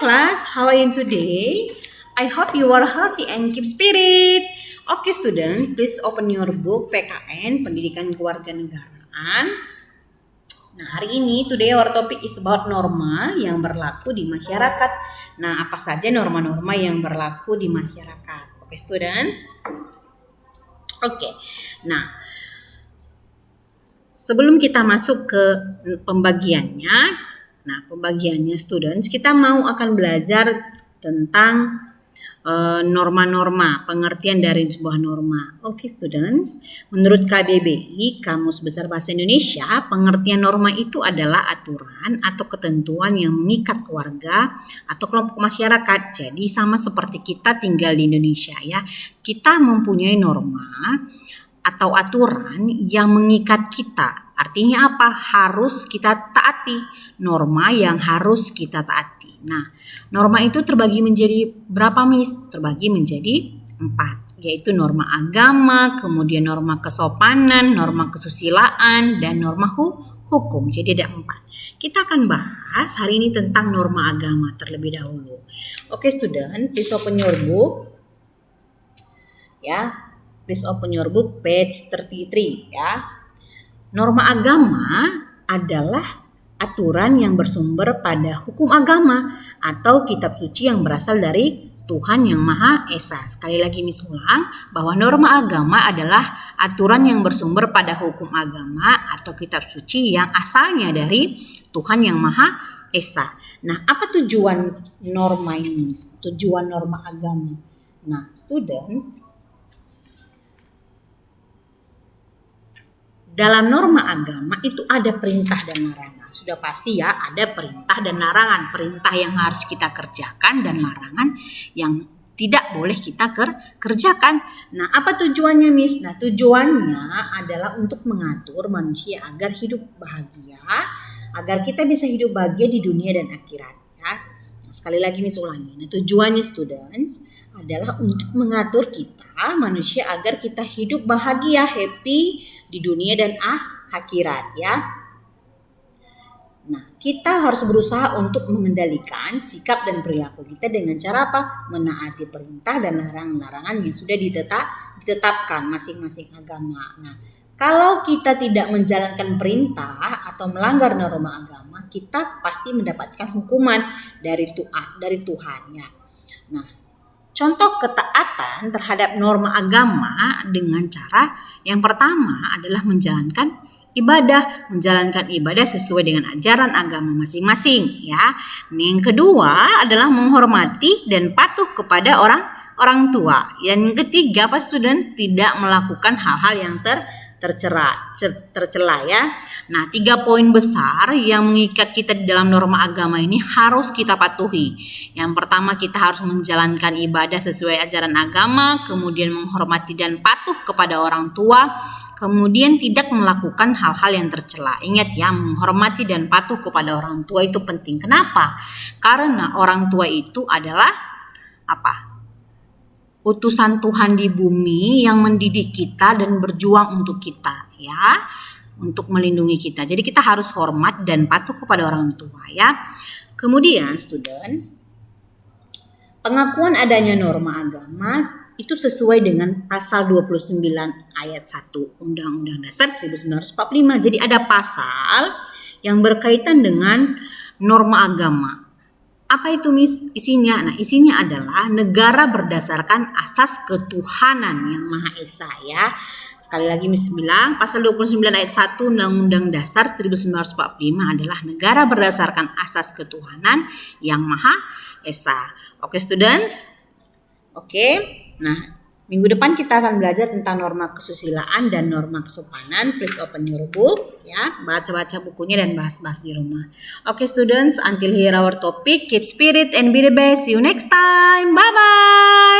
class, how are you today? I hope you are healthy and keep spirit. Okay student, please open your book PKN Pendidikan Kewarganegaraan. Nah, hari ini today our topic is about norma yang berlaku di masyarakat. Nah, apa saja norma-norma yang berlaku di masyarakat? Okay students? Okay. Nah, sebelum kita masuk ke pembagiannya, students, kita akan belajar tentang norma-norma, pengertian dari sebuah norma. Oke, students, menurut KBBI, Kamus Besar Bahasa Indonesia, pengertian norma itu adalah aturan atau ketentuan yang mengikat keluarga atau kelompok masyarakat. Jadi sama seperti kita tinggal di Indonesia ya, kita mempunyai norma atau aturan yang mengikat kita. Artinya apa? Harus kita taati. Norma yang harus kita taati. Nah, norma itu terbagi menjadi berapa, Miss? Terbagi menjadi 4, yaitu norma agama, kemudian norma kesopanan, norma kesusilaan, dan norma hukum. Jadi ada 4. Kita akan bahas hari ini tentang norma agama terlebih dahulu. Oke, student, please open your book. Ya, please open your book page 33 ya. Norma agama adalah aturan yang bersumber pada hukum agama atau kitab suci yang berasal dari Tuhan Yang Maha Esa. Sekali lagi Miss ulang bahwa norma agama adalah aturan yang bersumber pada hukum agama atau kitab suci yang asalnya dari Tuhan Yang Maha Esa. Nah, apa tujuan norma ini? Tujuan norma agama. Nah, students, dalam norma agama itu ada perintah dan larangan. Sudah pasti ya, ada perintah dan larangan. Perintah yang harus kita kerjakan dan larangan yang tidak boleh kita kerjakan. Nah, apa tujuannya, Miss? Nah, tujuannya adalah untuk mengatur manusia agar hidup bahagia, agar kita bisa hidup bahagia di dunia dan akhirat ya. Nah, sekali lagi Miss ulangi. Nah, tujuannya students adalah untuk mengatur kita manusia agar kita hidup bahagia, happy di dunia dan akhirat ya. Nah, kita harus berusaha untuk mengendalikan sikap dan perilaku kita dengan cara apa? Menaati perintah dan larangan-larangan yang sudah ditetapkan masing-masing agama. Nah, kalau kita tidak menjalankan perintah atau melanggar norma agama, kita pasti mendapatkan hukuman dari Tuhan ya. Nah, contoh ketaatan terhadap norma agama dengan cara yang pertama adalah menjalankan ibadah sesuai dengan ajaran agama masing-masing ya. Yang kedua adalah menghormati dan patuh kepada orang tua. Yang ketiga, students, tidak melakukan hal-hal yang tercela ya. Nah, 3 poin besar yang mengikat kita di dalam norma agama ini harus kita patuhi. Yang pertama, kita harus menjalankan ibadah sesuai ajaran agama, kemudian menghormati dan patuh kepada orang tua, kemudian tidak melakukan hal-hal yang tercela. Ingat ya, menghormati dan patuh kepada orang tua itu penting. Kenapa? Karena orang tua itu adalah apa? Utusan Tuhan di bumi yang mendidik kita dan berjuang untuk kita ya, untuk melindungi kita. Jadi kita harus hormat dan patuh kepada orang tua ya. Kemudian students, pengakuan adanya norma agama itu sesuai dengan pasal 29 ayat 1 Undang-Undang Dasar 1945. Jadi ada pasal yang berkaitan dengan norma agama. Apa itu, Miss? Isinya? Nah, isinya adalah negara berdasarkan asas ketuhanan Yang Maha Esa ya. Sekali lagi Miss bilang, pasal 29 ayat 1 Undang-Undang Dasar 1945 adalah negara berdasarkan asas ketuhanan Yang Maha Esa. Oke, students? Oke. Nah, minggu depan kita akan belajar tentang norma kesusilaan dan norma kesopanan. Please open your book ya, baca-baca bukunya dan bahas-bahas di rumah. Okay students, until here our topic, keep spirit and be the best. See you next time. Bye bye.